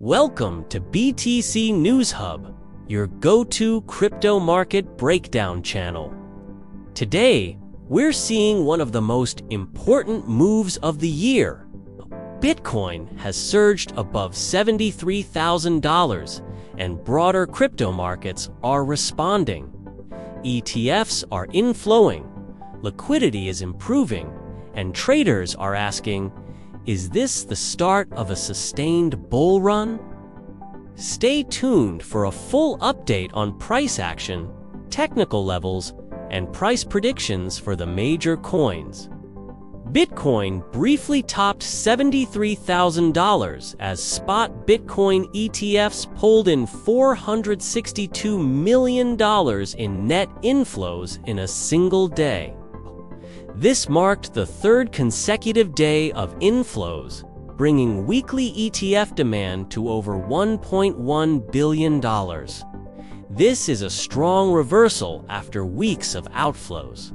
Welcome to BTC News Hub, your go-to crypto market breakdown channel. Today, we're seeing one of the most important moves of the year. Bitcoin has surged above $73,000, and broader crypto markets are responding. ETFs are inflowing, liquidity is improving, and traders are asking, is this the start of a sustained bull run? Stay tuned for a full update on price action, technical levels, and price predictions for the major coins. Bitcoin briefly topped $73,000 as spot Bitcoin ETFs pulled in $462 million in net inflows in a single day. This marked the third consecutive day of inflows, bringing weekly ETF demand to over $1.1 billion. This is a strong reversal after weeks of outflows.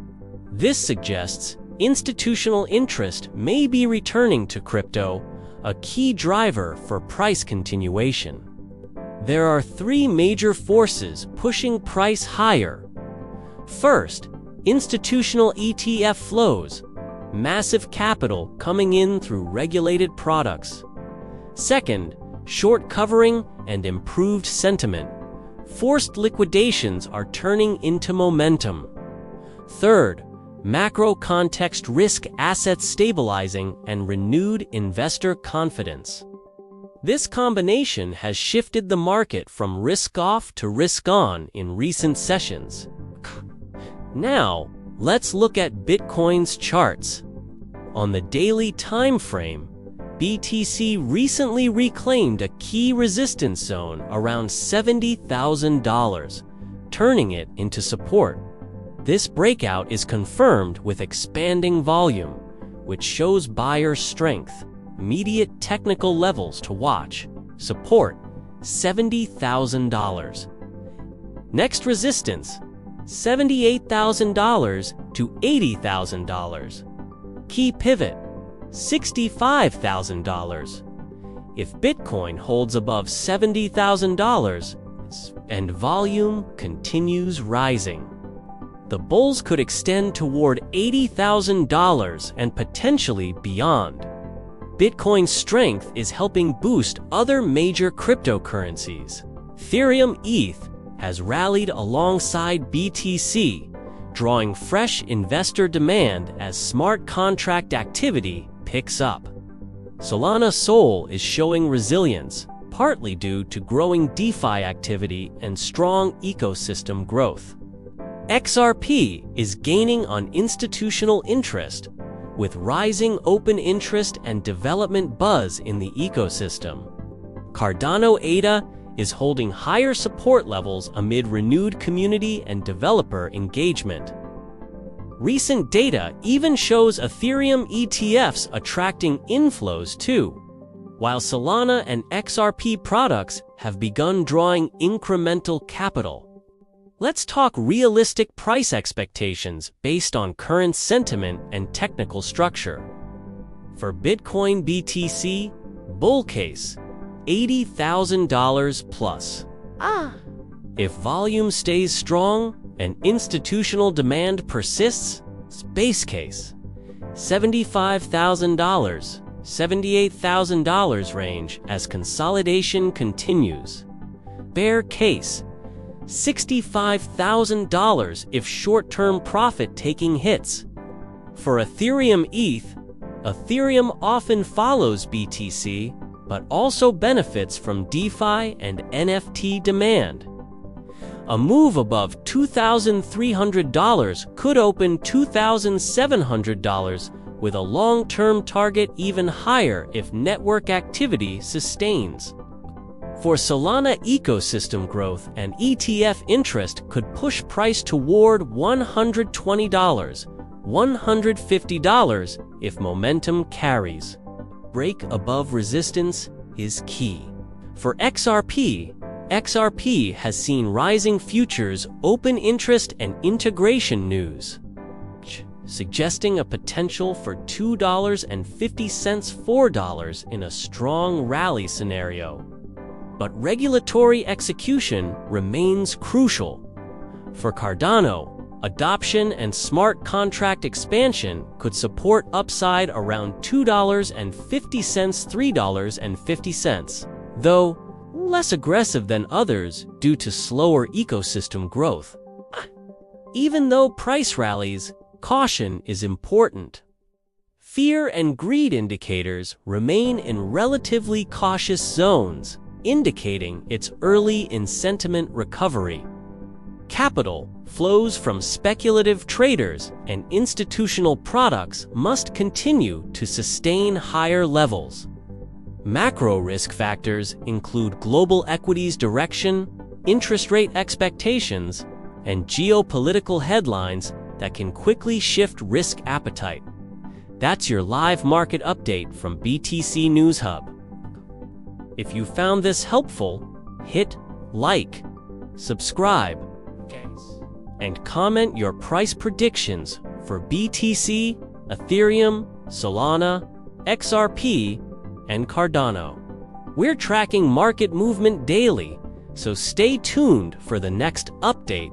This suggests institutional interest may be returning to crypto, a key driver for price continuation. There are three major forces pushing price higher. First, institutional ETF flows, massive capital coming in through regulated products. Second, short covering and improved sentiment. Forced liquidations are turning into momentum. Third, macro context risk assets stabilizing and renewed investor confidence. This combination has shifted the market from risk-off to risk-on in recent sessions. Now, let's look at Bitcoin's charts. On the daily time frame, BTC recently reclaimed a key resistance zone around $70,000, turning it into support. This breakout is confirmed with expanding volume, which shows buyer strength. Immediate technical levels to watch. Support, $70,000. Next resistance, $78,000 to $80,000. Key pivot, $65,000. If Bitcoin holds above $70,000 and volume continues rising, the bulls could extend toward $80,000 and potentially beyond. Bitcoin's strength is helping boost other major cryptocurrencies. Ethereum ETH has rallied alongside BTC, drawing fresh investor demand as smart contract activity picks up. Solana Sol is showing resilience, partly due to growing DeFi activity and strong ecosystem growth. XRP is gaining on institutional interest, with rising open interest and development buzz in the ecosystem. Cardano ADA is holding higher support levels amid renewed community and developer engagement. Recent data even shows Ethereum ETFs attracting inflows too, while Solana and XRP products have begun drawing incremental capital. Let's talk realistic price expectations based on current sentiment and technical structure. For Bitcoin BTC, bull case, $80,000 plus. If volume stays strong and institutional demand persists, base case, $75,000, $78,000 range as consolidation continues. Bear case, $65,000 if short-term profit-taking hits. For Ethereum ETH, Ethereum often follows BTC, but also benefits from DeFi and NFT demand. A move above $2,300 could open $2,700, with a long-term target even higher if network activity sustains. For Solana, ecosystem growth and ETF interest could push price toward $120, $150 if momentum carries. Break above resistance is key. For XRP, XRP has seen rising futures, open interest, and integration news, suggesting a potential for $2.50 $4 in a strong rally scenario. but regulatory execution remains crucial. For Cardano, adoption and smart contract expansion could support upside around $2.50–$3.50, though less aggressive than others due to slower ecosystem growth. Even though price rallies, caution is important. Fear and greed indicators remain in relatively cautious zones, indicating it's early in sentiment recovery. Capital flows from speculative traders and institutional products must continue to sustain higher levels. Macro risk factors include global equities direction, interest rate expectations, and geopolitical headlines that can quickly shift risk appetite. That's your live market update from BTC News Hub. If you found this helpful, hit like, subscribe, and comment your price predictions for BTC, Ethereum, Solana, XRP, and Cardano. We're tracking market movement daily, so stay tuned for the next update.